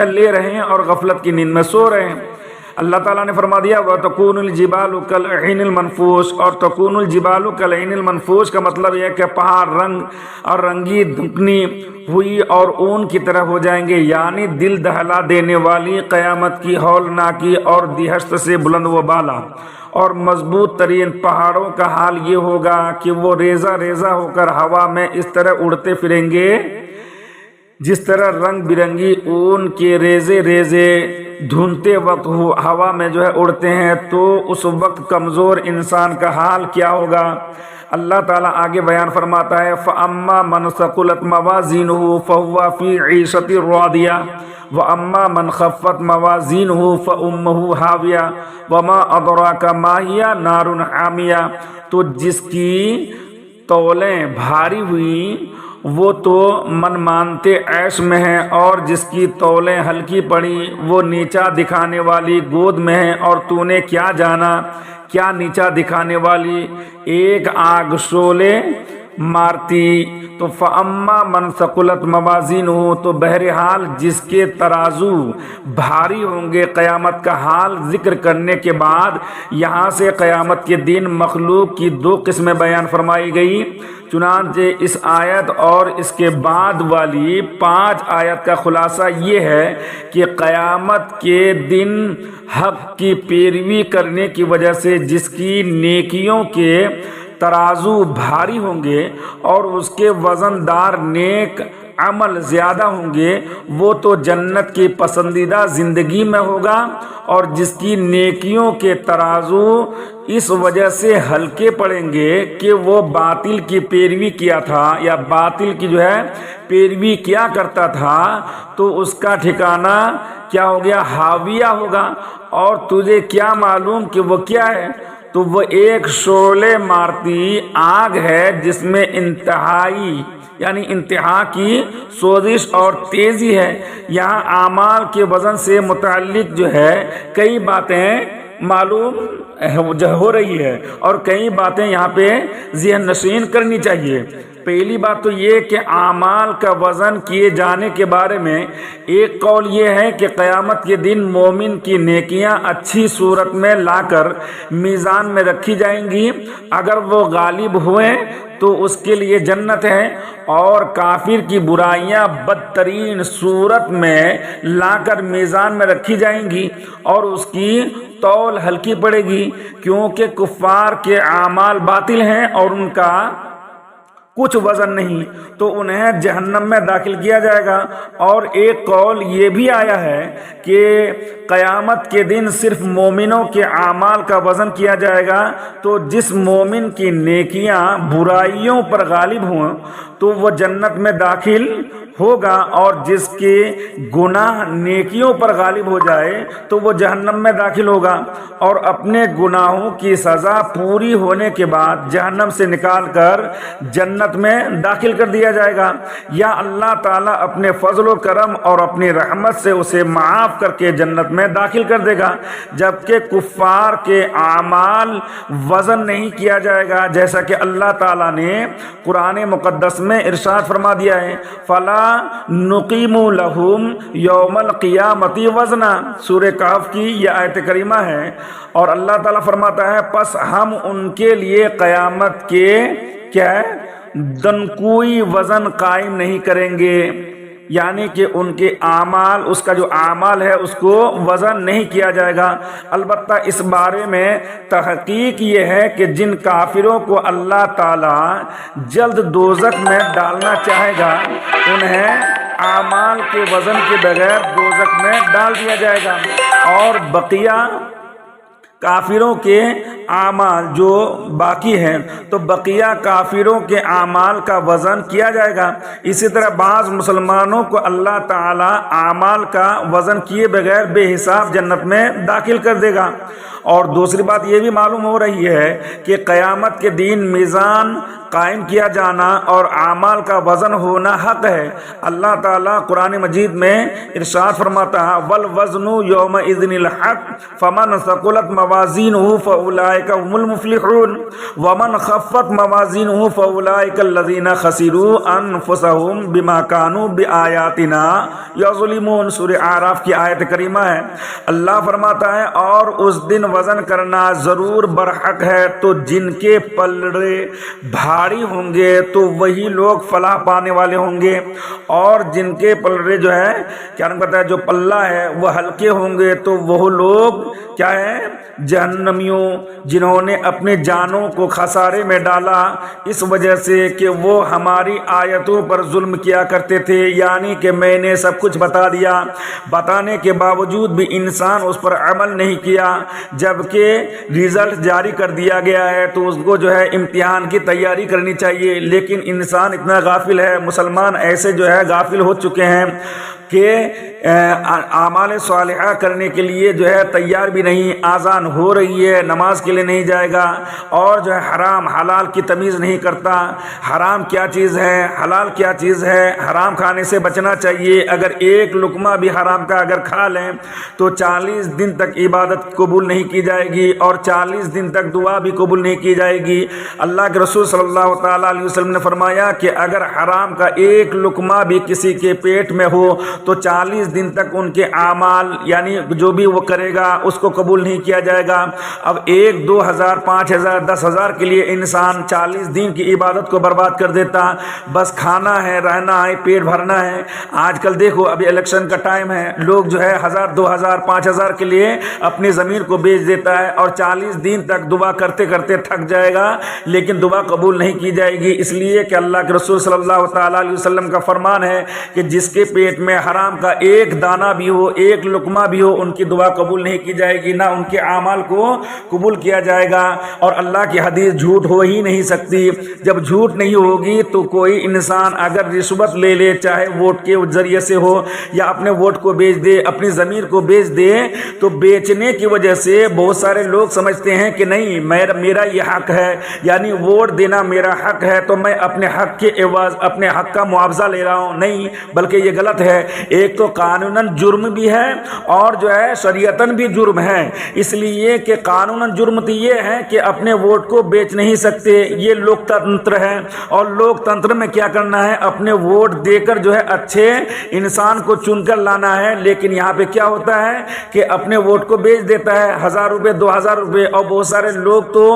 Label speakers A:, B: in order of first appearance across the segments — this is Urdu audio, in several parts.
A: لے رہے ہیں اور غفلت کی نیند میں سو رہے ہیں۔ اللہ تعالیٰ نے فرما دیا وَتَكُونُ الْجِبَالُ كَالْعِهْنِ الْمَنْفُوشِ، اور تَكُونُ الْجِبَالُ كَالْعِهْنِ الْمَنْفُوشِ کا مطلب یہ ہے کہ پہاڑ رنگ اور رنگی دھنکنی ہوئی اور اون کی طرح ہو جائیں گے، یعنی دل دہلا دینے والی قیامت کی ہولناکی اور دہشت سے بلند و بالا اور مضبوط ترین پہاڑوں کا حال یہ ہوگا کہ وہ ریزہ ریزہ ہو کر ہوا میں اس طرح اڑتے پھریں گے جس طرح رنگ برنگی اون کے ریزے ریزے دھندتے وقت ہوا میں اڑتے ہیں، تو اس وقت کمزور انسان کا حال کیا ہوگا۔ اللہ تعالیٰ آگے بیان فرماتا ہے فَأَمَّا مَنْ ثَقُلَتْ مَوَازِينُهُ فَهُوَ فِي عِيشَةٍ رَاضِيَةٍ وَأَمَّا مَنْ خَفَّتْ مَوَازِينُهُ فَأُمُّهُ هَاوِيَةٌ وَمَا أَدْرَاكَ مَا هِيَ نَارٌ حَامِيَةٌ، تو جس کی تولیں بھاری ہوئیں وہ تو من مانتے عیش میں ہیں، اور جس کی تولیں ہلکی پڑی وہ نیچا دکھانے والی گود میں ہیں، اور تو نے کیا جانا کیا نیچا دکھانے والی ایک آگ شعلے مارتی۔ تو فَأَمَّا مَنْ ثَقُلَتْ مَوَازِينُهُ، تو بہرحال جس کے ترازو بھاری ہوں گے۔ قیامت کا حال ذکر کرنے کے بعد یہاں سے قیامت کے دن مخلوق کی دو قسمیں بیان فرمائی گئی، چنانچہ اس آیت اور اس کے بعد والی 5 آیت کا خلاصہ یہ ہے کہ قیامت کے دن حق کی پیروی کرنے کی وجہ سے جس کی نیکیوں کے ترازو بھاری ہوں گے اور اس کے وزن دار نیک عمل زیادہ ہوں گے، وہ تو جنت کی پسندیدہ زندگی میں ہوگا، اور جس کی نیکیوں کے ترازو اس وجہ سے ہلکے پڑیں گے کہ وہ باطل کی پیروی کیا تھا یا باطل کی پیروی کیا کرتا تھا، تو اس کا ٹھکانہ کیا ہو گیا؟ ہاویہ ہوگا۔ اور تجھے کیا معلوم کہ وہ کیا ہے؟ تو وہ ایک شعلے مارتی آگ ہے جس میں انتہائی یعنی انتہا کی سوزش اور تیزی ہے۔ یہاں اعمال کے وزن سے متعلق کئی باتیں معلوم ہو رہی ہے، اور کئی باتیں یہاں پہ ذہن نشین کرنی چاہیے۔ پہلی بات تو یہ کہ اعمال کا وزن کیے جانے کے بارے میں ایک قول یہ ہے کہ قیامت کے دن مومن کی نیکیاں اچھی صورت میں لا کر میزان میں رکھی جائیں گی، اگر وہ غالب ہوئے تو اس کے لیے جنت ہے، اور کافر کی برائیاں بدترین صورت میں لا کر میزان میں رکھی جائیں گی اور اس کی تول ہلکی پڑے گی، کیونکہ کفار کے اعمال باطل ہیں اور ان کا کچھ وزن نہیں، تو انہیں جہنم میں داخل کیا جائے گا۔ اور ایک قول یہ بھی آیا ہے کہ قیامت کے دن صرف مومنوں کے اعمال کا وزن کیا جائے گا، تو جس مومن کی نیکیاں برائیوں پر غالب ہوں تو وہ جنت میں داخل ہوگا، اور جس کے گناہ نیکیوں پر غالب ہو جائے تو وہ جہنم میں داخل ہوگا، اور اپنے گناہوں کی سزا پوری ہونے کے بعد جہنم سے نکال کر جنت میں داخل کر دیا جائے گا، یا اللہ تعالیٰ اپنے فضل و کرم اور اپنی رحمت سے اسے معاف کر کے جنت میں داخل کر دے گا۔ جبکہ کفار کے اعمال وزن نہیں کیا جائے گا، جیسا کہ اللہ تعالیٰ نے قرآن مقدس میں ارشاد فرما دیا ہے فَلَا نُقِيمُ لَهُمْ يَوْمَ الْقِيَامَةِ وَزْنًا، سورہ کہف کی یہ آیت کریمہ ہے، اور اللہ تعالیٰ فرماتا ہے پس ہم ان کے لیے قیامت کے کیا ہے دنکوئی وزن قائم نہیں کریں گے، یعنی کہ ان کے اعمال اس کا جو اعمال ہے اس کو وزن نہیں کیا جائے گا۔ البتہ اس بارے میں تحقیق یہ ہے کہ جن کافروں کو اللہ تعالیٰ جلد دوزخ میں ڈالنا چاہے گا انہیں اعمال کے وزن کے بغیر دوزخ میں ڈال دیا جائے گا، اور بقیہ کافروں کے اعمال جو باقی ہیں تو بقیہ کافروں کے اعمال کا وزن کیا جائے گا۔ اسی طرح بعض مسلمانوں کو اللہ تعالی اعمال کا وزن کیے بغیر بے حساب جنت میں داخل کر دے گا۔ اور دوسری بات یہ بھی معلوم ہو رہی ہے کہ قیامت کے دن میزان قائم کیا جانا اور اعمال کا وزن ہونا حق ہے۔ اللہ تعالیٰ قرآن مجید میں ارشاد فرماتا ہے وَالْوَزْنُ يَوْمَئِذٍ الْحَقُّ فَمَنْ ثَقُلَتْ موازینہ فاولئک هم المفلحون ومن خفت موازینہ فاولئک الذین خسروا انفسهم بما كانوا بآیاتنا یظلمون۔ سورہ اعراف کی آیت کریمہ ہے۔ اللہ فرماتا ہے اور اس دن وزن کرنا ضرور برحق ہے، تو جن کے پلڑے بھاری ہوں گے تو وہی لوگ فلاح پانے والے ہوں گے، اور جن کے پلڑے جو ہے کیا نام کہتا ہے جو پلہ ہے وہ ہلکے ہوں گے تو وہ لوگ کیا ہے جہنمیوں، جنہوں نے اپنے جانوں کو خسارے میں ڈالا اس وجہ سے کہ وہ ہماری آیتوں پر ظلم کیا کرتے تھے، یعنی کہ میں نے سب کچھ بتا دیا، بتانے کے باوجود بھی انسان اس پر عمل نہیں کیا، جبکہ رزلٹ جاری کر دیا گیا ہے تو اس کو جو ہے امتحان کی تیاری کرنی چاہیے، لیکن انسان اتنا غافل ہے، مسلمان ایسے جو ہے غافل ہو چکے ہیں کہ اعمال صالحہ کرنے کے لیے جو ہے تیار بھی نہیں، آذان ہو رہی ہے نماز کے لیے نہیں جائے گا، اور جو ہے حرام حلال کی تمیز نہیں کرتا، حرام کیا چیز ہے حلال کیا چیز ہے، حرام کھانے سے بچنا چاہیے، اگر ایک لقمہ بھی حرام کا اگر کھا لیں تو 40 دن تک عبادت قبول نہیں کی جائے گی، اور 40 دن تک دعا بھی قبول نہیں کی جائے گی۔ اللہ کے رسول صلی اللہ تعالیٰ علیہ وسلم نے فرمایا کہ اگر حرام کا ایک لقمہ بھی کسی کے پیٹ میں ہو تو 40 دن تک ان کے اعمال یعنی جو بھی وہ کرے گا اس کو قبول نہیں کیا جائے گا۔ اب 1 2 ہزار 5 ہزار 10 ہزار کے لیے انسان 40 دن کی عبادت کو برباد کر دیتا، بس کھانا ہے رہنا ہے پیٹ بھرنا ہے۔ آج کل دیکھو ابھی الیکشن کا ٹائم ہے، لوگ جو ہے 1000 2000 5000 کے لیے اپنی ضمیر کو بیچ دیتا ہے، اور 40 دن تک دعا کرتے کرتے تھک جائے گا لیکن دعا قبول نہیں کی جائے گی، اس لیے کہ اللہ کے رسول صلی اللہ تعالیٰ علیہ وسلم کا فرمان ہے کہ جس کے پیٹ میں حرام کا ایک دانہ بھی ہو ایک لقمہ بھی ہو ان کی دعا قبول نہیں کی جائے گی، نہ ان کے اعمال کو قبول کیا جائے گا۔ اور اللہ کی حدیث جھوٹ ہو ہی نہیں سکتی، جب جھوٹ نہیں ہوگی تو کوئی انسان اگر رشوت لے لے چاہے ووٹ کے ذریعے سے ہو یا اپنے ووٹ کو بیچ دے اپنی ضمیر کو بیچ دے، تو بیچنے کی وجہ سے بہت سارے لوگ سمجھتے ہیں کہ نہیں میرا یہ حق ہے، یعنی ووٹ دینا میرا حق ہے تو میں اپنے حق کے عوض اپنے حق کا معاوضہ لے رہا ہوں، نہیں بلکہ یہ غلط ہے۔ ایک تو قانوناً جرم بھی ہے اور جو ہے شریعتاً بھی جرم ہے، اس لیے کہ قانوناً جرم تو یہ ہے کہ اپنے ووٹ کو بیچ نہیں سکتے، یہ لوک تنتر ہے، اور لوک تنتر میں کیا کرنا ہے اپنے ووٹ دے کر جو ہے اچھے انسان کو چن کر لانا ہے، لیکن یہاں پہ کیا ہوتا ہے کہ اپنے ووٹ کو بیچ دیتا ہے 1000 روپے 2000 روپے، اور بہت سارے لوگ تو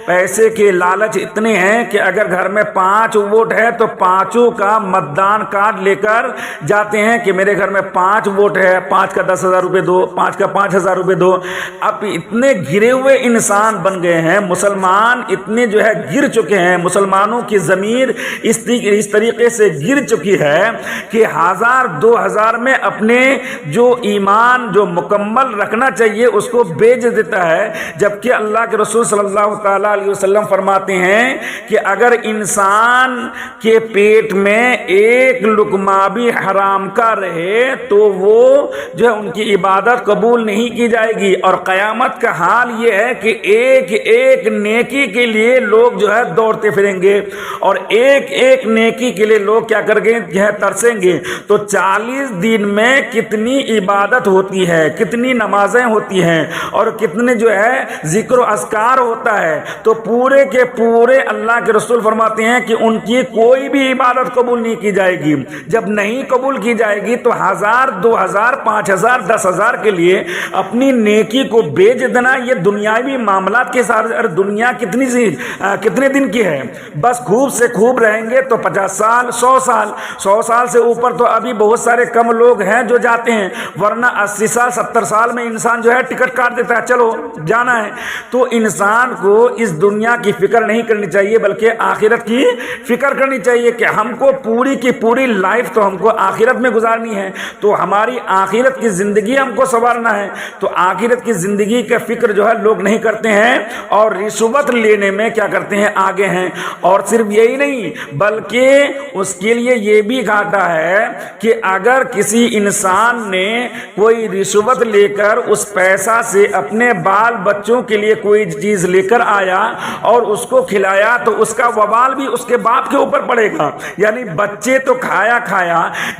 A: پیسے کے لالچ اتنے ہیں کہ اگر گھر میں 5 ووٹ ہے تو 5 کا متدان کارڈ لے کر جاتے ہیں کہ میرے گھر میں 5 ووٹ ہے، 5 کا 10,000 روپے دو، 5 کا 5,000 روپے دو۔ اب اتنے گرے ہوئے انسان بن گئے ہیں، مسلمان اتنے جو ہے گر چکے ہیں، مسلمانوں کی ضمیر اس طریقے سے گر چکی ہے کہ 1000 2000 میں اپنے جو ایمان جو مکمل رکھنا چاہیے اس کو بیچ دیتا ہے، جبکہ اللہ کے رسول صلی اللہ تعالیٰ علیہ وسلم فرماتے ہیں کہ اگر انسان کے پیٹ میں ایک لقمہ بھی حرام کا رہے تو وہ جو ہے ان کی عبادت قبول نہیں کی جائے گی، اور قیامت کا حال یہ ہے کہ ایک ایک نیکی کے لیے لوگ جو ہے دوڑتے پھریں گے، اور ایک ایک نیکی کے لیے لوگ کیا کر گے جو ہے ترسیں گے۔ تو 40 دن میں کتنی عبادت ہوتی ہے، کتنی نمازیں ہوتی ہیں، اور کتنے جو ہے ذکر و اذکار ہوتا ہے، تو پورے کے پورے اللہ کے رسول فرماتے ہیں کہ ان کی کوئی بھی عبادت قبول نہیں کی جائے گی۔ جب نہیں قبول کی جائے گی تو 1000 2000 5000 10,000 کے لیے اپنی نیکی کو بیچ دینا، یہ دنیاوی معاملات کے ساتھ دنیا کتنے دن کی ہے، بس خوب سے خوب رہیں گے تو 50 سال 100 سال سے اوپر تو ابھی بہت سارے کم لوگ ہیں جو جاتے ہیں، ورنہ 80 سال 70 سال میں انسان جو ہے ٹکٹ کاٹ دیتا ہے چلو جانا ہے۔ تو انسان کو اس دنیا کی فکر نہیں کرنی چاہیے بلکہ آخرت کی فکر کرنی چاہیے کہ ہم کو پوری کی پوری لائف تو ہم کو آخرت میں گزارنی ہے، تو ہماری آخرت کی زندگی ہم کو سنوارنا ہے، تو آخرت کی زندگی کا فکر جو ہے لوگ نہیں کرتے ہیں، اور رشوت لینے میں کیا کرتے ہیں آگے ہیں۔ اور صرف یہی نہیں بلکہ اس کے لیے یہ بھی گھاٹا ہے کہ اگر کسی انسان نے کوئی رشوت لے کر اس پیسہ سے اپنے بال بچوں کے لیے کوئی چیز لے کر آیا اور اس کو کھلایا تو اس کا وبال بھی اس کے باپ کے اوپر پڑے گا، یعنی بچے تو کھایا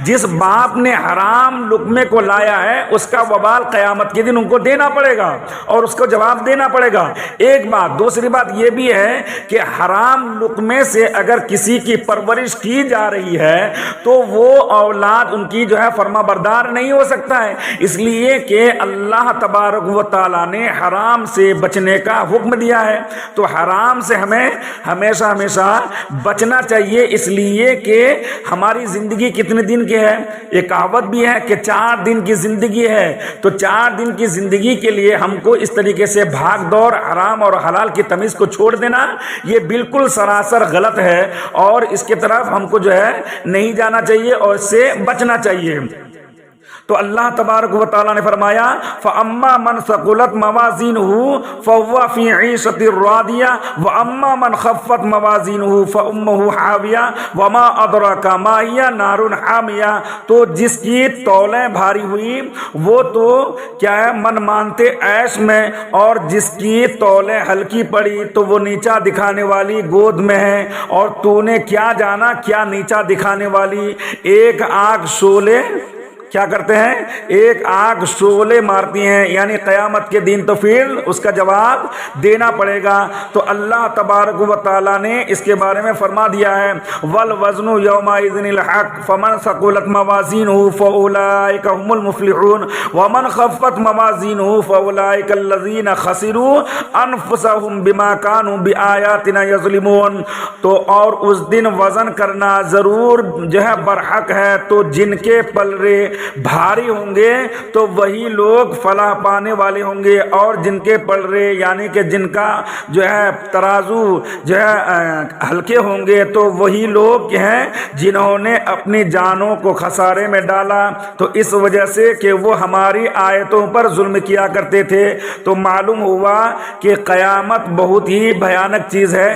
A: جس باپ آپ نے حرام لقمے کو لایا ہے اس کا وبال قیامت کے دن ان کو دینا پڑے گا اور اس کو جواب دینا پڑے گا، ایک بات۔ دوسری بات یہ بھی ہے کہ حرام لقمے سے اگر کسی کی پرورش کی جا رہی ہے تو وہ اولاد ان کی جو ہے فرما بردار نہیں ہو سکتا ہے، اس لیے کہ اللہ تبارک و تعالیٰ نے حرام سے بچنے کا حکم دیا ہے۔ تو حرام سے ہمیں ہمیشہ ہمیشہ بچنا چاہیے، اس لیے کہ ہماری زندگی کتنے دن کی ہے؟ ایک کہاوت بھی ہے کہ 4 دن کی زندگی ہے، تو 4 دن کی زندگی کے لیے ہم کو اس طریقے سے بھاگ دوڑ حرام اور حلال کی تمیز کو چھوڑ دینا یہ بالکل سراسر غلط ہے، اور اس کی طرف ہم کو جو ہے نہیں جانا چاہیے اور اس سے بچنا چاہیے۔ تو اللہ تبارک و تعالیٰ نے فرمایا فَأَمَّا مَنْ ثَقُلَتْ مَوَازِينُهُ فَهُوَ فِي عِيشَةٍ رَاضِيَةٍ وَأَمَّا مَنْ خَفَّتْ مَوَازِينُهُ فَأُمُّهُ حَاوِيَةٌ وَمَا أَدْرَاكَ مَا هِيَ نَارٌ حَامِيَةٌ۔ تو جس کی تولیں بھاری ہوئی وہ تو کیا ہے من مانتے عیش میں، اور جس کی تولیں ہلکی پڑی تو وہ نیچا دکھانے والی گود میں ہے، اور تو نے کیا جانا کیا نیچا دکھانے والی ایک آگ شعلے کیا کرتے ہیں، ایک آگ شعلے مارتی ہیں، یعنی قیامت کے دن تو پھر اس کا جواب دینا پڑے گا۔ تو اللہ تبارک و تعالیٰ نے اس کے بارے میں فرما دیا ہے والوزن یومئذ الحق فمن ثقلت موازینہ فاولئک هم المفلحون ومن خفت موازینہ فاولئک الذین خسروا انفسهم بما كانوا بآیاتنا یظلمون۔ تو اور اس دن وزن کرنا ضرور جو ہے برحق ہے، تو جن کے پلڑے بھاری ہوں گے تو وہی لوگ فلاح پانے والے ہوں گے، اور جن کے پلڑے یعنی کہ جن کا جو ہے ترازو جو ہے ہلکے ہوں گے تو وہی لوگ ہیں جنہوں نے اپنی جانوں کو خسارے میں ڈالا، تو اس وجہ سے کہ وہ ہماری آیتوں پر ظلم کیا کرتے تھے۔ تو معلوم ہوا کہ قیامت بہت ہی بھیانک چیز ہے۔